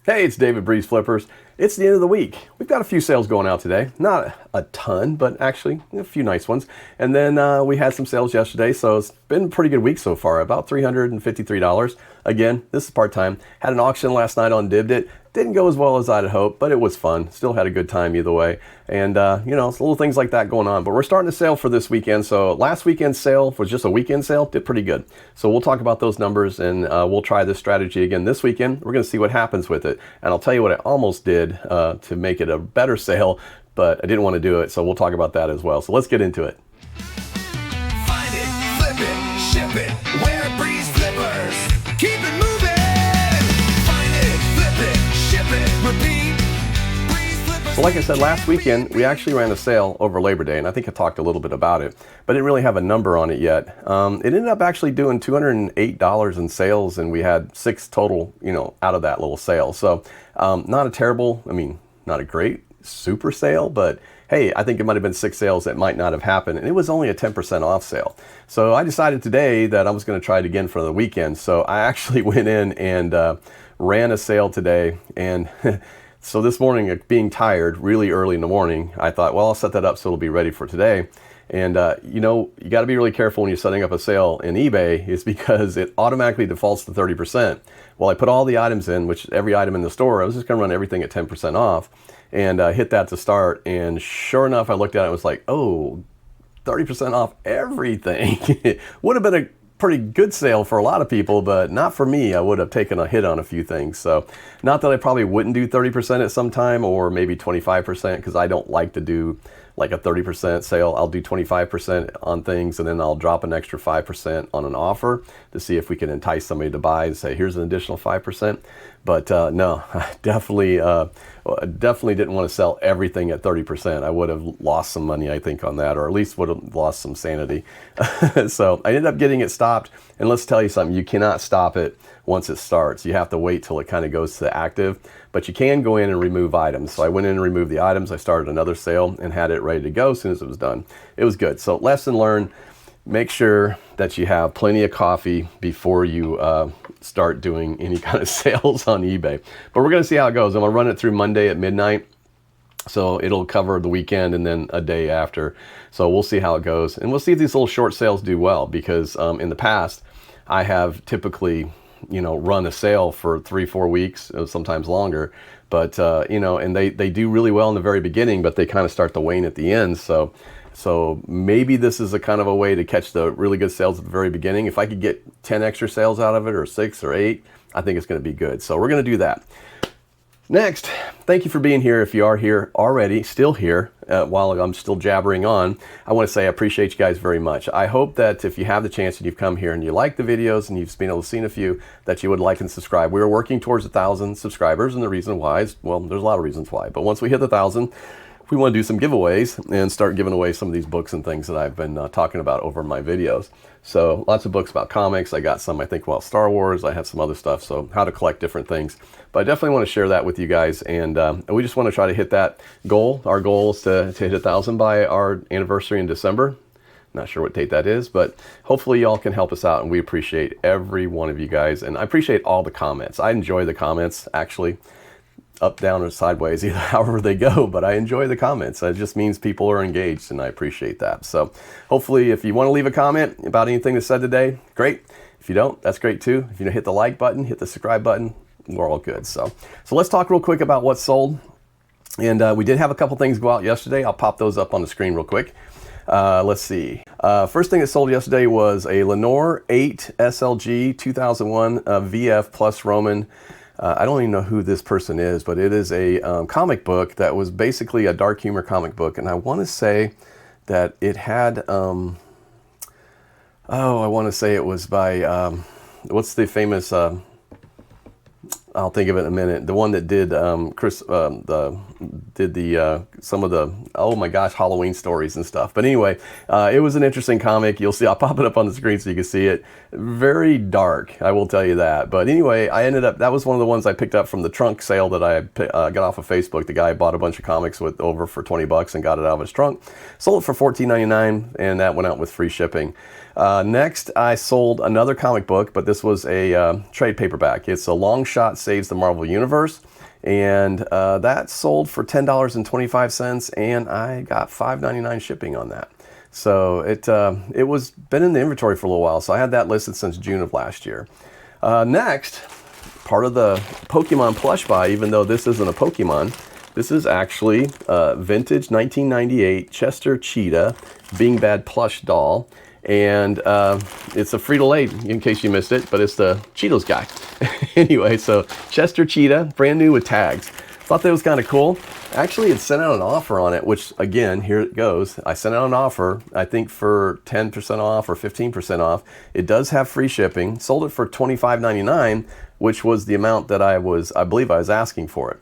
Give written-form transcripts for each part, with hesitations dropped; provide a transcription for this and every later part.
Hey, it's David BreezeFlippers. It's the end of the week. We've got a few sales going out today. Not a ton, but actually a few nice ones. And then we had some sales yesterday, so it's been a pretty good week so far. About $353. Again, this is part-time. Had an auction last night on Dibbed It. Didn't go as well as I'd hoped, but it was fun. Still had a good time either way. And, you know, it's little things like that going on. But we're starting a sale for this weekend. So last weekend's sale was just a weekend sale. Did pretty good. So we'll talk about those numbers and we'll try this strategy again this weekend. We're going to see what happens with it. And I'll tell you what I almost did to make it a better sale, but I didn't want to do it. So we'll talk about that as well. So let's get into it. Find it, flip it, ship it, wear BreezeFlippers. Keep it moving. So like I said, last weekend, we actually ran a sale over Labor Day, and I think I talked a little bit about it, but didn't really have a number on it yet. It ended up actually doing $208 in sales, and we had 6 total, you know, out of that little sale. So not a terrible, I mean, not a great super sale, but hey, I think it might have been 6 sales that might not have happened, and it was only a 10% off sale. So I decided today that I was going to try it again for the weekend. So I actually went in and ran a sale today, and so this morning, being tired really early in the morning, I thought, well, I'll set that up so it'll be ready for today. And you know, you got to be really careful when you're setting up a sale in eBay, is because it automatically defaults to 30%. Well, I put all the items in, which every item in the store, I was just going to run everything at 10% off, and hit that to start. And sure enough, I looked at it and was like, oh, 30% off everything. Would have been a pretty good sale for a lot of people, but not for me. I would have taken a hit on a few things. So not that I probably wouldn't do 30% at some time, or maybe 25%, because I don't like to do like a 30% sale. I'll do 25% on things, and then I'll drop an extra 5% on an offer to see if we can entice somebody to buy and say, here's an additional 5%. But no, I definitely didn't want to sell everything at 30%. I would have lost some money, I think, on that, or at least would have lost some sanity. So I ended up getting it stopped. And let's tell you something, you cannot stop it once it starts. You have to wait till it kind of goes to active, but you can go in and remove items. So I went in and removed the items. I started another sale and had it ready to go as soon as it was done. It was good. So lesson learned, make sure that you have plenty of coffee before you start doing any kind of sales on eBay. But we're going to see how it goes. I'm going to run it through Monday at midnight. So it'll cover the weekend and then a day after. So we'll see how it goes. And we'll see if these little short sales do well, because in the past, I have typically, you know, run a sale for 3-4 weeks, sometimes longer. But, you know, and they do really well in the very beginning, but they kind of start to wane at the end. So maybe this is a kind of a way to catch the really good sales at the very beginning. If I could get 10 extra sales out of it, or 6 or 8, I think it's going to be good. So we're going to do that. Next, thank you for being here. If you are here already, still here, while I'm still jabbering on, I want to say I appreciate you guys very much. I hope that if you have the chance and you've come here and you like the videos and you've been able to see a few, that you would like and subscribe. We are working towards 1,000 subscribers, and the reason why is, well, there's a lot of reasons why, but once we hit 1,000, we want to do some giveaways and start giving away some of these books and things that I've been talking about over in my videos. So lots of books about comics. I got some, I think, well, Star Wars. I have some other stuff, so how to collect different things. But I definitely want to share that with you guys, and we just want to try to hit that goal. Our goal is to hit 1,000 by our anniversary in December. Not sure what date that is, but hopefully y'all can help us out, and we appreciate every one of you guys, and I appreciate all the comments. I enjoy the comments, actually. Up, down, or sideways, either however they go, but I enjoy the comments. It just means people are engaged, and I appreciate that. So hopefully, if you want to leave a comment about anything that's said today, great. If you don't, that's great too. If you hit the like button, hit the subscribe button, we're all good. So let's talk real quick about what's sold. And we did have a couple things go out yesterday. I'll pop those up on the screen real quick. Let's see. First thing that sold yesterday was a Lenore 8 SLG 2001 VF Plus Roman. I don't even know who this person is, but it is a comic book that was basically a dark humor comic book. And I want to say that it had, I want to say it was by, what's the famous, I'll think of it in a minute. The one that did did the some of the, oh my gosh, Halloween stories and stuff. But anyway, it was an interesting comic. You'll see, I'll pop it up on the screen so you can see it. Very dark, I will tell you that. But anyway, I ended up, that was one of the ones I picked up from the trunk sale that I got off of Facebook. The guy bought a bunch of comics with over for 20 bucks and got it out of his trunk. Sold it for $14.99, and that went out with free shipping. Next, I sold another comic book, but this was a trade paperback. It's A Long Shot Saves the Marvel Universe, and that sold for $10.25, and I got $5.99 shipping on that. So it was been in the inventory for a little while, so I had that listed since June of last year. Next, part of the Pokemon plush buy, even though this isn't a Pokemon, this is actually a vintage 1998 Chester Cheetah Being Bad plush doll. And it's a Frito-Lay, in case you missed it, but it's the Cheetos guy. Anyway, so Chester Cheetah, brand new with tags. Thought that was kind of cool. Actually, it sent out an offer on it, which again, here it goes. I sent out an offer, I think for 10% off or 15% off. It does have free shipping. Sold it for $25.99, which was the amount that I believe I was asking for it.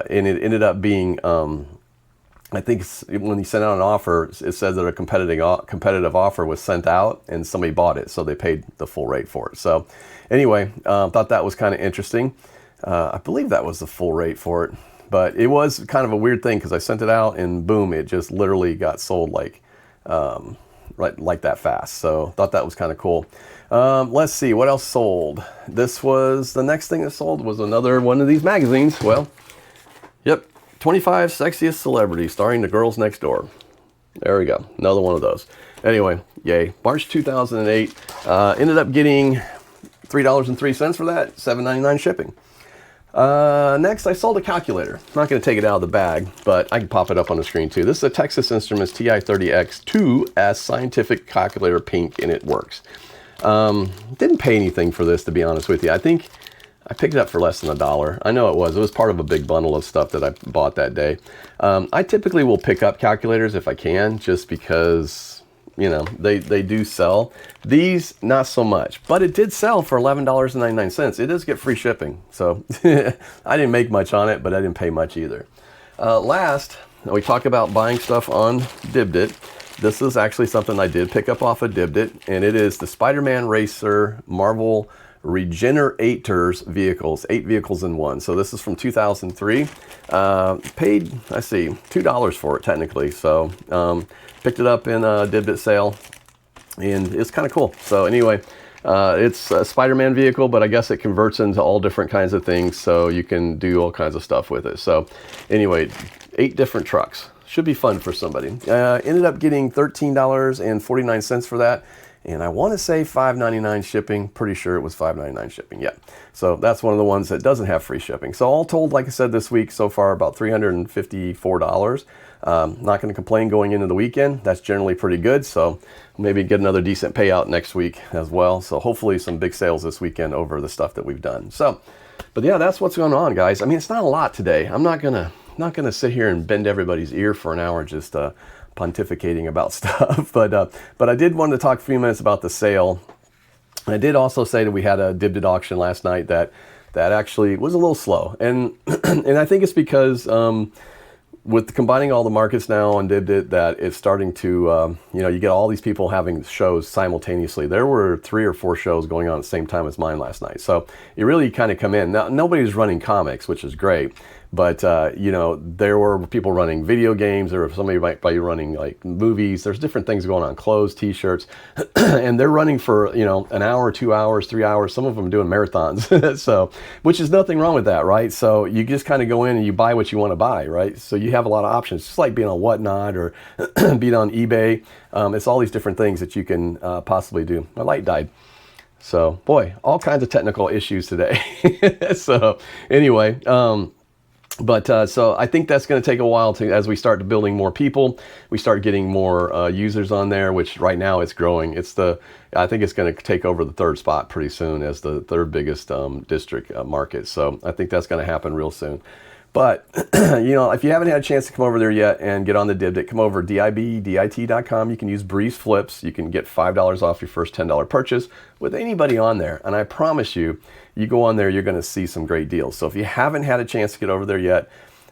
And it ended up being, I think when you sent out an offer, it says that a competitive offer was sent out and somebody bought it, so they paid the full rate for it. So anyway, thought that was kind of interesting. I believe that was the full rate for it, but it was kind of a weird thing because I sent it out and boom, it just literally got sold like that fast. So thought that was kind of cool. Let's see what else sold. The next thing that sold was another one of these magazines. Well, yep. 25 Sexiest Celebrities, starring the girls next door. There we go. Another one of those. Anyway, yay. March 2008. Ended up getting $3.03 for that. $7.99 shipping. Next, I sold a calculator. I'm not going to take it out of the bag, but I can pop it up on the screen too. This is a Texas Instruments TI-30X2S Scientific Calculator Pink, and it works. Didn't pay anything for this, to be honest with you. I think I picked it up for less than $1. I know it was part of a big bundle of stuff that I bought that day. I typically will pick up calculators if I can, just because, you know, they do sell. These, not so much, but it did sell for $11.99. It does get free shipping. So I didn't make much on it, but I didn't pay much either. Last, we talk about buying stuff on Dibdit. This is actually something I did pick up off of Dibdit, and it is the Spider-Man Racer Marvel Regenerators vehicles, 8 vehicles in one. So this is from 2003. Paid, I see, $2 for it technically. So picked it up in a Dibdit sale, and it's kind of cool. So anyway, it's a Spider-Man vehicle, but I guess it converts into all different kinds of things, so you can do all kinds of stuff with it. So anyway, 8 different trucks. Should be fun for somebody. Ended up getting $13.49 for that. And I want to say $5.99 shipping. Pretty sure it was $5.99 shipping. Yeah. So that's one of the ones that doesn't have free shipping. So all told, like I said, this week so far about $354. Not going to complain going into the weekend. That's generally pretty good. So maybe get another decent payout next week as well. So hopefully some big sales this weekend over the stuff that we've done. So, but yeah, that's what's going on, guys. I mean, it's not a lot today. I'm not gonna sit here and bend everybody's ear for an hour just pontificating about stuff, but I did want to talk a few minutes about the sale. I did also say that we had a Dibdit auction last night that actually was a little slow, and and I think it's because with combining all the markets now on Dibdit, that it's starting to you know, you get all these people having shows simultaneously. There were 3 or 4 shows going on at the same time as mine last night, so you really kind of come in. Now nobody's running comics, which is great. But, you know, there were people running video games, or somebody might be running like movies. There's different things going on, clothes, t-shirts, and they're running for, you know, an hour, 2 hours, 3 hours. Some of them doing marathons. So, which is nothing wrong with that, right? So you just kind of go in and you buy what you want to buy, right? So you have a lot of options, just like being on Whatnot or being on eBay. It's all these different things that you can possibly do. My light died. So, boy, all kinds of technical issues today. So, anyway, so I think that's going to take a while as we start building more people, we start getting more users on there, which right now it's growing. I think it's going to take over the 3rd spot pretty soon as the 3rd biggest district market. So I think that's going to happen real soon. But, you know, if you haven't had a chance to come over there yet and get on the Dibdit, come over dibdit.com. You can use BreezeFlips. You can get $5 off your first $10 purchase with anybody on there. And I promise you, you go on there, you're going to see some great deals. So if you haven't had a chance to get over there yet,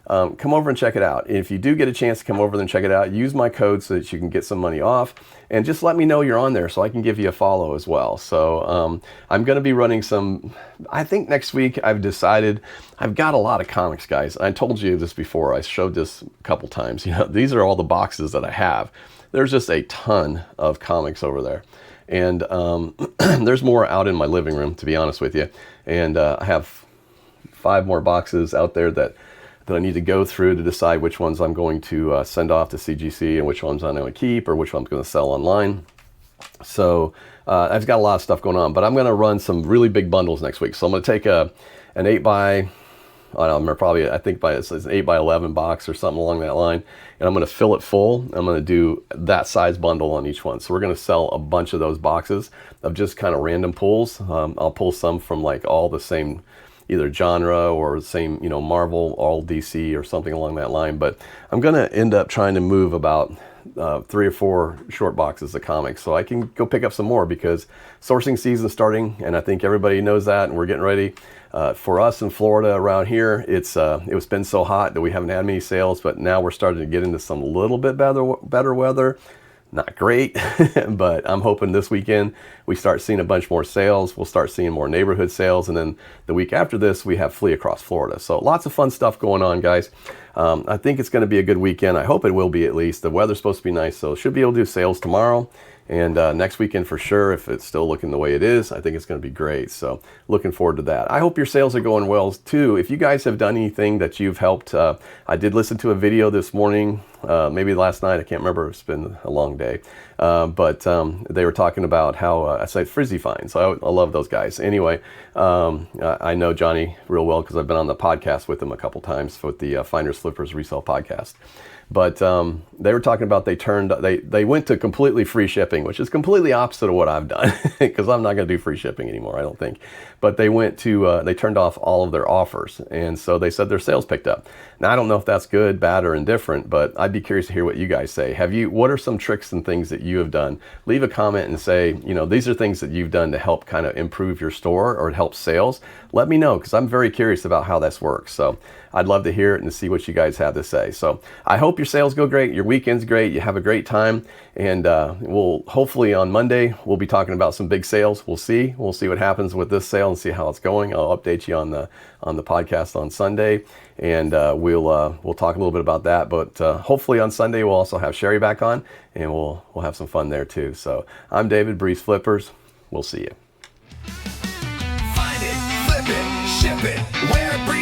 come over and check it out. If you do get a chance to come over and check it out, use my code so that you can get some money off, and just let me know you're on there so I can give you a follow as well. So I'm going to be running some, I think next week I've decided, I've got a lot of comics, guys. I told you this before, I showed this a couple times. These are all the boxes that I have. There's just a ton of comics over there. And there's more out in my living room, to be honest with you. And I have 5 more boxes out there that I need to go through to decide which ones I'm going to send off to CGC and which ones I'm going to keep or which ones I'm going to sell online. So I've got a lot of stuff going on, but I'm going to run some really big bundles next week. So I'm going to take an 8 by, I don't know, probably, I think it's an 8 by 11 box or something along that line, and I'm going to fill it full. I'm going to do that size bundle on each one. So we're going to sell a bunch of those boxes of just kind of random pulls. I'll pull some from like all the same either genre or the same, Marvel, all DC or something along that line. But I'm going to end up trying to move about 3 or 4 short boxes of comics so I can go pick up some more, because sourcing season's starting, and I think everybody knows that, and we're getting ready. For us in Florida around here, it's been so hot that we haven't had many sales, but now we're starting to get into some little bit better weather. Not great, but I'm hoping this weekend we start seeing a bunch more sales. We'll start seeing more neighborhood sales, and then the week after this we have Flee Across Florida. So lots of fun stuff going on, guys. I think it's going to be a good weekend. I hope it will be, at least. The weather's supposed to be nice, so should be able to do sales tomorrow. And next weekend for sure, if it's still looking the way it is, I think it's going to be great. So looking forward to that. I hope your sales are going well too. If you guys have done anything that you've helped, I did listen to a video this morning, maybe last night, I can't remember, it's been a long day. But they were talking about how, I said Frizzy Finds. I love those guys. Anyway, I know Johnny real well because I've been on the podcast with him a couple times with the Finders Flippers Resell podcast. But they were talking about they went to completely free shipping, which is completely opposite of what I've done, because I'm not going to do free shipping anymore, I don't think. But they went to they turned off all of their offers, and so they said their sales picked up. Now I don't know if that's good, bad, or indifferent, but I'd be curious to hear what you guys say. What are some tricks and things that you have done? Leave a comment and say, these are things that you've done to help kind of improve your store or help sales. Let me know, because I'm very curious about how this works. So I'd love to hear it and see what you guys have to say. So I hope your sales go great, your weekend's great, you have a great time, and we'll hopefully on Monday we'll be talking about some big sales. We'll see what happens with this sale and see how it's going. I'll update you on the podcast on Sunday, and we'll talk a little bit about that. But hopefully on Sunday we'll also have Sherry back on, and we'll have some fun there too. So I'm David, BreezeFlippers. We'll see you. Find it, flip it, ship it, where